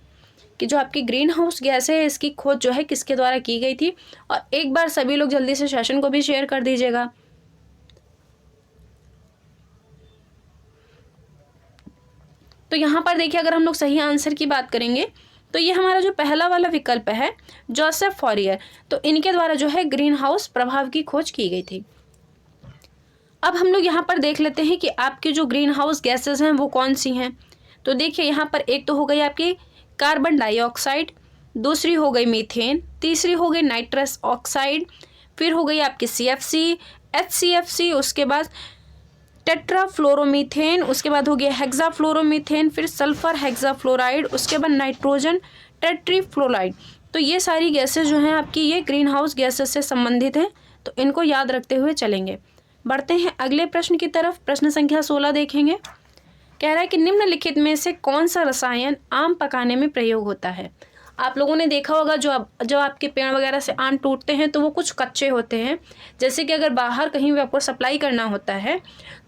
कि जो आपकी ग्रीन हाउस गैस है इसकी खोज जो है किसके द्वारा की गई थी। और एक बार सभी लोग जल्दी से सेशन को भी शेयर कर दीजिएगा। तो यहाँ पर देखिए अगर हम लोग सही आंसर की बात करेंगे तो ये हमारा जो पहला वाला विकल्प है जोसेफ फॉरियर, तो इनके द्वारा जो है ग्रीन हाउस प्रभाव की खोज की गई थी। अब हम लोग यहाँ पर देख लेते हैं कि आपकी जो ग्रीन हाउस गैसेज हैं वो कौन सी हैं। तो देखिए यहाँ पर एक तो हो गई आपकी कार्बन डाइऑक्साइड, दूसरी हो गई मीथेन, तीसरी हो गई नाइट्रस ऑक्साइड, फिर हो गई आपकी CFC, HCFC, उसके बाद टेट्राफ्लोरोमीथेन, उसके बाद हो गया हेक्साफ्लोरोमीथेन, फिर सल्फर हेक्साफ्लोराइड, उसके बाद नाइट्रोजन टेट्रीफ्लोराइड। तो ये सारी गैसेस जो हैं आपकी ये ग्रीन हाउस गैसेस से संबंधित हैं, तो इनको याद रखते हुए चलेंगे। बढ़ते हैं अगले प्रश्न की तरफ। प्रश्न संख्या 16 देखेंगे। कह रहा है कि निम्नलिखित में से कौन सा रसायन आम पकाने में प्रयोग होता है। आप लोगों ने देखा होगा जो आपके पेड़ वगैरह से आम टूटते हैं तो वो कुछ कच्चे होते हैं, जैसे कि अगर बाहर कहीं भी आपको सप्लाई करना होता है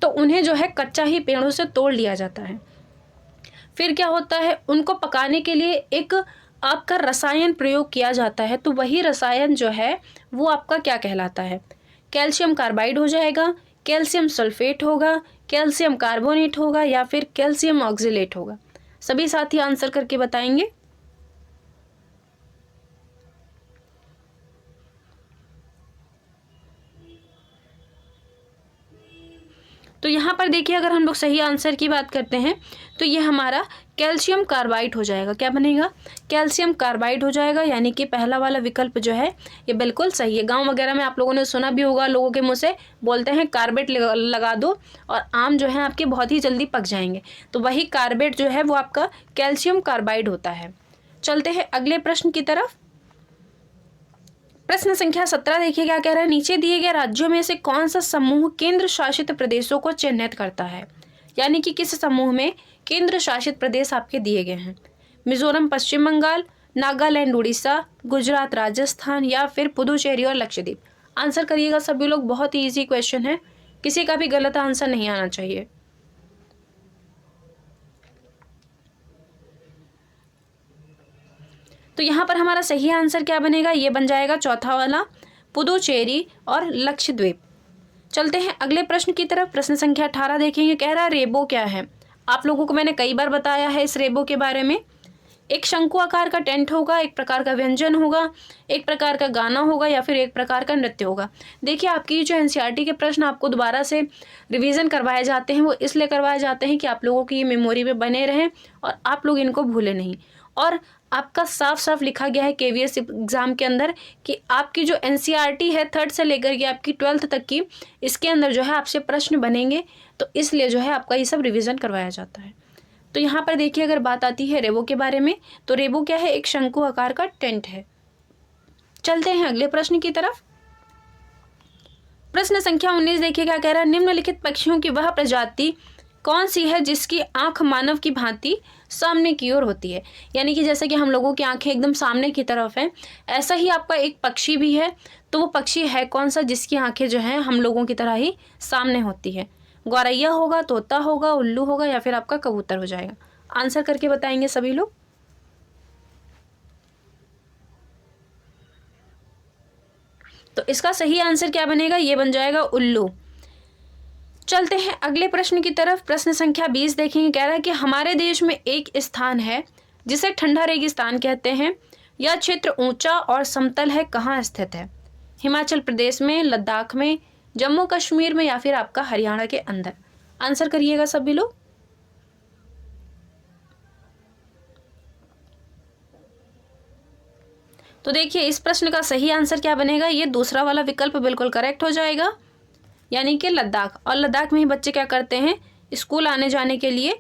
तो उन्हें जो है कच्चा ही पेड़ों से तोड़ लिया जाता है। फिर क्या होता है, उनको पकाने के लिए एक आपका रसायन प्रयोग किया जाता है, तो वही रसायन जो है वो आपका क्या कहलाता है। कैल्शियम कार्बाइड हो जाएगा, कैल्शियम सल्फेट होगा, कैल्शियम कार्बोनेट होगा या फिर कैल्शियम ऑक्जिलेट होगा। सभी साथी आंसर करके बताएंगे। तो यहाँ पर देखिए अगर हम लोग सही आंसर की बात करते हैं तो ये हमारा कैल्शियम कार्बाइड हो जाएगा। क्या बनेगा, कैल्शियम कार्बाइड हो जाएगा, यानी कि पहला वाला विकल्प जो है ये बिल्कुल सही है। गांव वगैरह में आप लोगों ने सुना भी होगा, लोगों के मुंह से बोलते हैं कार्बेट लगा दो और आम जो है आपके बहुत ही जल्दी पक जाएंगे, तो वही कार्बेट जो है वो आपका कैल्शियम कार्बाइड होता है। चलते हैं अगले प्रश्न की तरफ। प्रश्न संख्या 17 देखिए क्या कह रहा है। नीचे दिए गए राज्यों में से कौन सा समूह केंद्र शासित प्रदेशों को चिन्हित करता है, यानी कि किस समूह में केंद्र शासित प्रदेश आपके दिए गए हैं। मिजोरम पश्चिम बंगाल, नागालैंड उड़ीसा, गुजरात राजस्थान या फिर पुदुचेरी और लक्षद्वीप। आंसर करिएगा सभी लोग, बहुत ही ईजी क्वेश्चन है, किसी का भी गलत आंसर नहीं आना चाहिए। तो यहाँ पर हमारा सही आंसर क्या बनेगा, ये बन जाएगा चौथा वाला पुदुचेरी और लक्षद्वीप। चलते हैं अगले प्रश्न की तरफ। प्रश्न संख्या 18 देखेंगे। कह रहा है रेबो क्या है। आप लोगों को मैंने कई बार बताया है इस रेबो के बारे में। एक शंकु आकार का टेंट होगा, एक प्रकार का व्यंजन होगा, एक प्रकार का गाना होगा या फिर एक प्रकार का नृत्य होगा। देखिए आपकी जो NCERT के प्रश्न आपको दोबारा से रिवीजन करवाए जाते हैं, वो इसलिए करवाए जाते हैं कि आप लोगों की ये मेमोरी में बने रहें और आप लोग इनको भूलें नहीं। और आपका साफ साफ लिखा गया है KVS एग्ज़ाम के अंदर कि आपकी जो NCERT है 3rd से लेकर के आपकी 12th तक की, इसके अंदर जो है आपसे प्रश्न बनेंगे, तो इसलिए जो है आपका ये सब रिवीजन करवाया जाता है। तो यहाँ पर देखिए अगर बात आती है रेबो के बारे में, तो रेबो क्या है, एक शंकु आकार का टेंट है। चलते हैं अगले प्रश्न की तरफ। प्रश्न संख्या 19 देखिए क्या कह रहा है। निम्नलिखित पक्षियों की वह प्रजाति कौन सी है जिसकी आंख मानव की भांति सामने की ओर होती है, यानी कि जैसे कि हम लोगों की आंखें एकदम सामने की तरफ हैं, ऐसा ही आपका एक पक्षी भी है। तो वो पक्षी है कौन सा जिसकी आंखें जो हैं हम लोगों की तरह ही सामने होती है। गौरैया होगा, तोता होगा, उल्लू होगा या फिर आपका कबूतर हो जाएगा। आंसर करके बताएंगे सभी लोग। तो इसका सही आंसर क्या बनेगा, ये बन जाएगा उल्लू। चलते हैं अगले प्रश्न की तरफ। प्रश्न संख्या 20 देखेंगे। कह रहा है कि हमारे देश में एक स्थान है जिसे ठंडा रेगिस्तान कहते हैं। यह क्षेत्र ऊंचा और समतल है, कहाँ स्थित है। हिमाचल प्रदेश में, लद्दाख में, जम्मू कश्मीर में या फिर आपका हरियाणा के अंदर। आंसर करिएगा सभी लोग। तो देखिए इस प्रश्न का सही आंसर क्या बनेगा, ये दूसरा वाला विकल्प बिल्कुल करेक्ट हो जाएगा, यानी कि लद्दाख। और लद्दाख में ही बच्चे क्या करते हैं, स्कूल आने जाने के लिए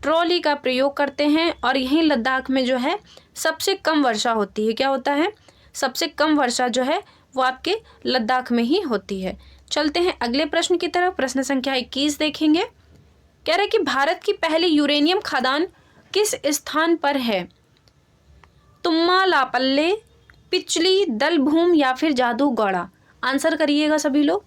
ट्रॉली का प्रयोग करते हैं। और यहीं लद्दाख में जो है सबसे कम वर्षा होती है। क्या होता है, सबसे कम वर्षा जो है वो आपके लद्दाख में ही होती है। चलते हैं अगले प्रश्न की तरफ। प्रश्न संख्या 21 देखेंगे। कह रहे कि भारत की पहली यूरेनियम खदान किस स्थान पर है। तुम्मा लापल्ले, पिछली दलभूम या फिर जादूगौड़ा। आंसर करिएगा सभी लोग।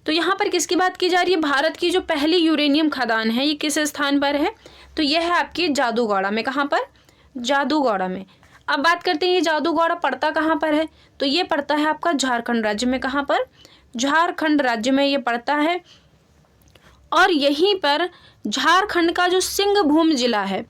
तो यहाँ पर किसकी बात की जा रही है, भारत की जो पहली यूरेनियम खदान है ये किस स्थान पर है, तो यह है आपकी जादूगौड़ा में। कहाँ पर, जादूगौड़ा में। अब बात करते हैं ये जादूगौड़ा पड़ता कहाँ पर है, तो ये पड़ता है आपका झारखंड राज्य में। कहाँ पर, झारखंड राज्य में ये पड़ता है। और यहीं पर झारखंड का जो सिंहभूम जिला है,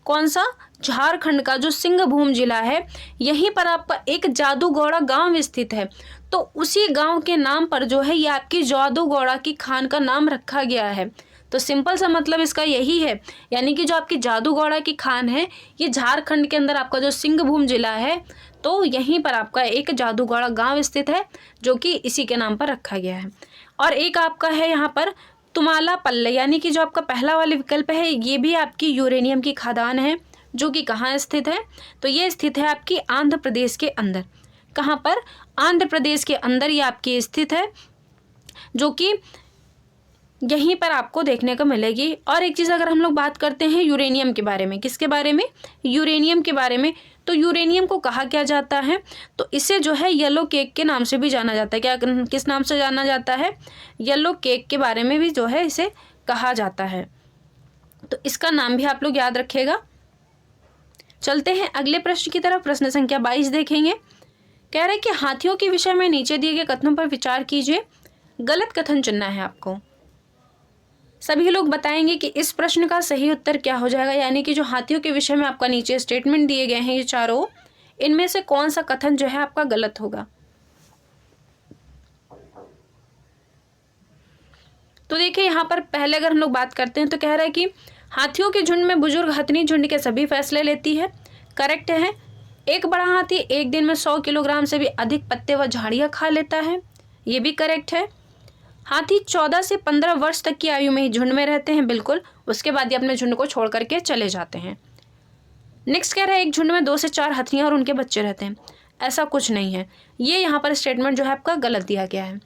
कौन सा, झारखंड का जो सिंहभूम जिला है, यहीं पर आपका एक जादूगौड़ा गांव स्थित है। तो उसी गांव के नाम पर जो है ये आपकी जादूगौड़ा की खान का नाम रखा गया है। तो सिंपल सा मतलब इसका यही है, यानी कि जो आपकी जादूगौड़ा की खान है ये झारखंड के अंदर आपका जो सिंहभूम जिला है, तो यहीं पर आपका एक जादूगौड़ा गांव स्थित है जो कि इसी के नाम पर रखा गया है। और एक आपका है यहाँ पर तुमाला पल्ले, यानी कि जो आपका पहला वाला विकल्प है ये भी आपकी यूरेनियम की खदान है जो कि कहाँ स्थित है, तो ये स्थित है आपकी आंध्र प्रदेश के अंदर। कहाँ पर, आंध्र प्रदेश के अंदर ये आपकी स्थित है, जो कि यहीं पर आपको देखने को मिलेगी। और एक चीज़ अगर हम लोग बात करते हैं यूरेनियम के बारे में, किसके बारे में, यूरेनियम के बारे में, तो यूरेनियम को कहा क्या जाता है, तो इसे जो है येलो केक के नाम से भी जाना जाता है। क्या, किस नाम से जाना जाता है, येलो केक के बारे में भी जो है इसे कहा जाता है। तो इसका नाम भी आप लोग याद रखिएगा। चलते हैं अगले प्रश्न की तरफ। प्रश्न संख्या 22 देखेंगे। कह रहे हैं कि हाथियों के विषय में नीचे दिए गए कथनों पर विचार कीजिए। गलत कथन चुनना है आपको। सभी लोग बताएंगे कि इस प्रश्न का सही उत्तर क्या हो जाएगा, यानी कि जो हाथियों के विषय में आपका नीचे स्टेटमेंट दिए गए हैं ये चारों, इनमें से कौन सा कथन जो है आपका गलत होगा। तो देखिए यहाँ पर पहले अगर हम लोग बात करते हैं तो कह रहा है कि हाथियों के झुंड में बुजुर्ग हथनी झुंड के सभी फैसले लेती है। करेक्ट है। एक बड़ा हाथी एक दिन में 100 किलोग्राम से भी अधिक पत्ते व झाड़ियाँ खा लेता है, ये भी करेक्ट है। हाथी 14 से 15 वर्ष तक की आयु में ही झुंड में रहते हैं, बिल्कुल, उसके बाद ये अपने झुंड को छोड़ करके चले जाते हैं। नेक्स्ट कह रहा है एक झुंड में 2 से 4 हथिनियाँ और उनके बच्चे रहते हैं, ऐसा कुछ नहीं है। ये यहाँ पर स्टेटमेंट जो है आपका गलत दिया गया है।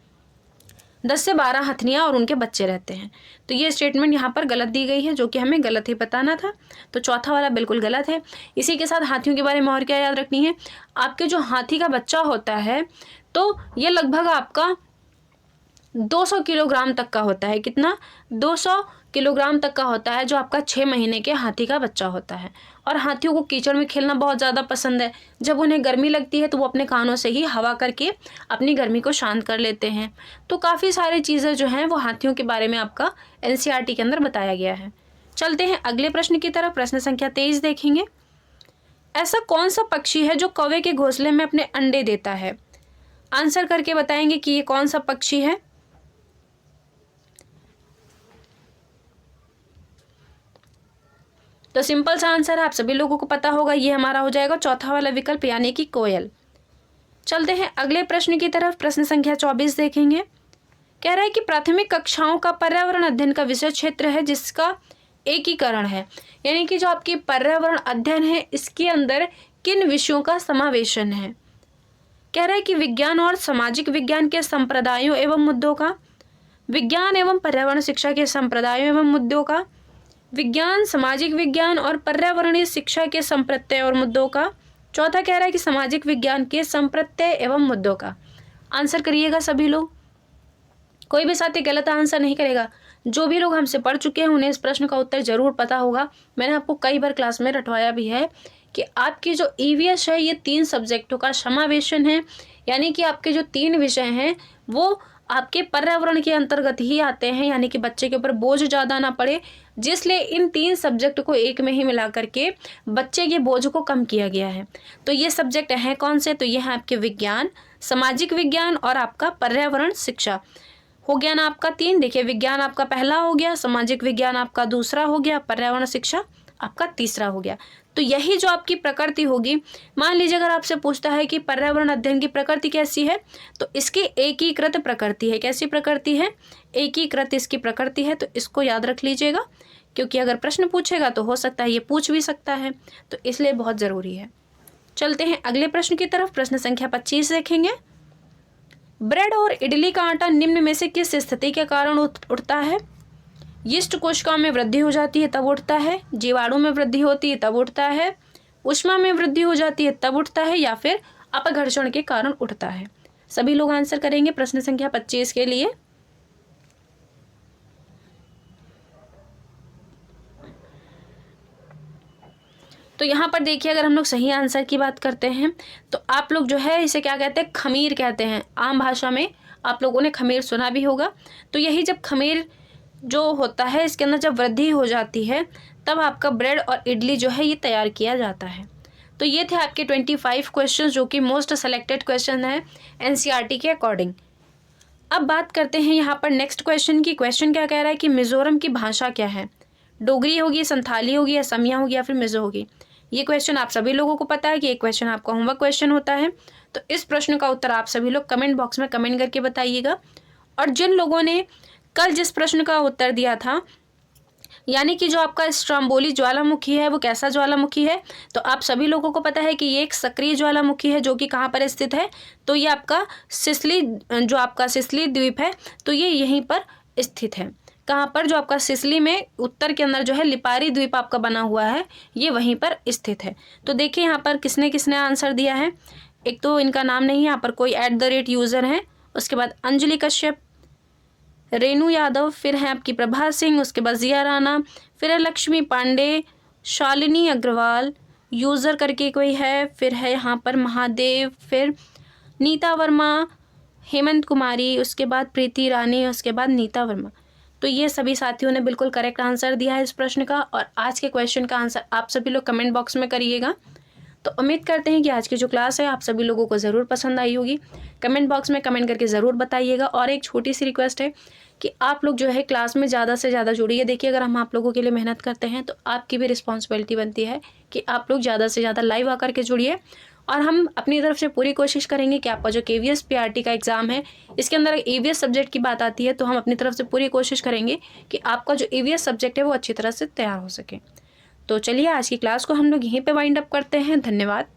10 से 12 हथनियाँ और उनके बच्चे रहते हैं, तो ये स्टेटमेंट यहाँ पर गलत दी गई है, जो कि हमें गलत ही बताना था। तो चौथा वाला बिल्कुल गलत है। इसी के साथ हाथियों के बारे में और क्या याद रखनी है, आपके जो हाथी का बच्चा होता है तो ये लगभग आपका 200 किलोग्राम तक का होता है। कितना, 200 किलोग्राम तक का होता है जो आपका 6 महीने के हाथी का बच्चा होता है। और हाथियों को कीचड़ में खेलना बहुत ज़्यादा पसंद है। जब उन्हें गर्मी लगती है तो वो अपने कानों से ही हवा करके अपनी गर्मी को शांत कर लेते हैं। तो काफ़ी सारी चीज़ें जो हैं वो हाथियों के बारे में आपका NCERT के अंदर बताया गया है। चलते हैं अगले प्रश्न की तरफ। प्रश्न संख्या 23 देखेंगे। ऐसा कौन सा पक्षी है जो कौवे के घोंसले में अपने अंडे देता है। आंसर करके बताएंगे कि ये कौन सा पक्षी है। तो सिंपल सा आंसर है, आप सभी लोगों को पता होगा, ये हमारा हो जाएगा चौथा वाला विकल्प, यानी कि कोयल। चलते हैं अगले प्रश्न की तरफ। प्रश्न संख्या 24 देखेंगे। कह रहा है कि प्राथमिक कक्षाओं का पर्यावरण अध्ययन का विषय क्षेत्र है जिसका एकीकरण है, यानी कि जो आपकी पर्यावरण अध्ययन है इसके अंदर किन विषयों का समावेशन है। कह रहा है कि विज्ञान और सामाजिक विज्ञान के संप्रदायों एवं मुद्दों का, विज्ञान एवं पर्यावरण शिक्षा के संप्रदायों एवं मुद्दों का, विज्ञान, सामाजिक विज्ञान और पर्यावरणीय शिक्षा के संप्रत्यय और मुद्दों का। चौथा कह रहा है कि सामाजिक विज्ञान के संप्रत्यय एवं मुद्दों का। आंसर करिएगा सभी लोग, कोई भी साथी गलत आंसर नहीं करेगा। जो भी लोग हमसे पढ़ चुके हैं उन्हें इस प्रश्न का उत्तर जरूर पता होगा। मैंने आपको कई बार क्लास में रटवाया भी है कि आपकी जो EVS है ये 3 सब्जेक्टों का समावेशन है, यानी कि आपके जो 3 विषय हैं वो आपके पर्यावरण के अंतर्गत ही आते हैं, यानी कि बच्चे के ऊपर बोझ ज़्यादा ना पड़े, जिसलिए इन 3 सब्जेक्ट को एक में ही मिला करके बच्चे के बोझ को कम किया गया है। तो ये सब्जेक्ट हैं कौन से, तो ये हैं आपके विज्ञान, सामाजिक विज्ञान और आपका पर्यावरण शिक्षा। हो गया ना आपका 3। देखिए, विज्ञान आपका पहला हो गया, सामाजिक विज्ञान आपका दूसरा हो गया, पर्यावरण शिक्षा आपका तीसरा हो गया। तो यही जो आपकी प्रकृति होगी, मान लीजिए अगर आपसे पूछता है कि पर्यावरण अध्ययन की प्रकृति कैसी है, तो इसकी एकीकृत प्रकृति है। कैसी प्रकृति है, एकीकृत इसकी प्रकृति है। तो इसको याद रख लीजिएगा, क्योंकि अगर प्रश्न पूछेगा तो हो सकता है ये पूछ भी सकता है, तो इसलिए बहुत ज़रूरी है। चलते हैं अगले प्रश्न की तरफ। प्रश्न संख्या 25 देखेंगे। ब्रेड और इडली का आटा निम्न में से किस स्थिति के कारण उठता है। यीस्ट कोशिकाओं में वृद्धि हो जाती है तब उठता है, जीवाणु में वृद्धि होती है तब उठता है, ऊष्मा में वृद्धि हो जाती है तब उठता है, या फिर अपघर्षण के कारण उठता है। सभी लोग आंसर करेंगे प्रश्न संख्या 25 के लिए। तो यहाँ पर देखिए, अगर हम लोग सही आंसर की बात करते हैं तो आप लोग जो है इसे क्या कहते हैं, खमीर कहते हैं। आम भाषा में आप लोगों ने खमीर सुना भी होगा। तो यही जब खमीर जो होता है इसके अंदर जब वृद्धि हो जाती है तब आपका ब्रेड और इडली जो है ये तैयार किया जाता है। तो ये थे आपके 25 क्वेश्चन जो कि मोस्ट सेलेक्टेड क्वेश्चन है एनसीईआरटी के अकॉर्डिंग। अब बात करते हैं यहाँ पर नेक्स्ट क्वेश्चन की। क्वेश्चन क्या कह रहा है कि मिज़ोरम की भाषा क्या है? डोगरी होगी, संथाली होगी, असमिया होगी या फिर मिज़ो होगी? ये क्वेश्चन आप सभी लोगों को पता है कि एक क्वेश्चन आपका होमवर्क क्वेश्चन होता है। तो इस प्रश्न का उत्तर आप सभी लोग कमेंट बॉक्स में कमेंट करके बताइएगा। और जिन लोगों ने कल जिस प्रश्न का उत्तर दिया था, यानी कि जो आपका स्ट्रोम्बोली ज्वालामुखी है वो कैसा ज्वालामुखी है, तो आप सभी लोगों को पता है कि ये एक सक्रिय ज्वालामुखी है जो कि कहाँ पर स्थित है, तो ये आपका सिसिली, जो आपका सिसिली द्वीप है, तो ये यहीं पर स्थित है। कहाँ पर? जो आपका सिसिली में उत्तर के अंदर जो है लिपारी द्वीप आपका बना हुआ है, ये वहीं पर स्थित है। तो देखिए यहाँ पर किसने किसने आंसर दिया है। एक तो इनका नाम नहीं है, यहाँ पर कोई @ यूज़र है, उसके बाद अंजलि कश्यप, रेनू यादव, फिर है आपकी प्रभा सिंह, उसके बाद जिया राणा, फिर है लक्ष्मी पांडे, शालिनी अग्रवाल, यूज़र करके कोई है, फिर है यहाँ पर महादेव, फिर नीता वर्मा, हेमंत कुमारी, उसके बाद प्रीति रानी, उसके बाद नीता वर्मा। तो ये सभी साथियों ने बिल्कुल करेक्ट आंसर दिया है इस प्रश्न का। और आज के क्वेश्चन का आंसर आप सभी लोग कमेंट बॉक्स में करिएगा। तो उम्मीद करते हैं कि आज की जो क्लास है आप सभी लोगों को ज़रूर पसंद आई होगी। कमेंट बॉक्स में कमेंट करके ज़रूर बताइएगा। और एक छोटी सी रिक्वेस्ट है कि आप लोग जो है क्लास में ज़्यादा से ज़्यादा जुड़िए। देखिए, अगर हम आप लोगों के लिए मेहनत करते हैं तो आपकी भी रिस्पॉन्सिबिलिटी बनती है कि आप लोग ज़्यादा से ज़्यादा लाइव आकर के जुड़िए। और हम अपनी तरफ से पूरी कोशिश करेंगे कि आपका जो KVS PRT का एग्ज़ाम है, इसके अंदर EVS सब्जेक्ट की बात आती है, तो हम अपनी तरफ से पूरी कोशिश करेंगे कि आपका जो EVS सब्जेक्ट है वो अच्छी तरह से तैयार हो सके। तो चलिए आज की क्लास को हम लोग यहीं पे वाइंड अप करते हैं। धन्यवाद।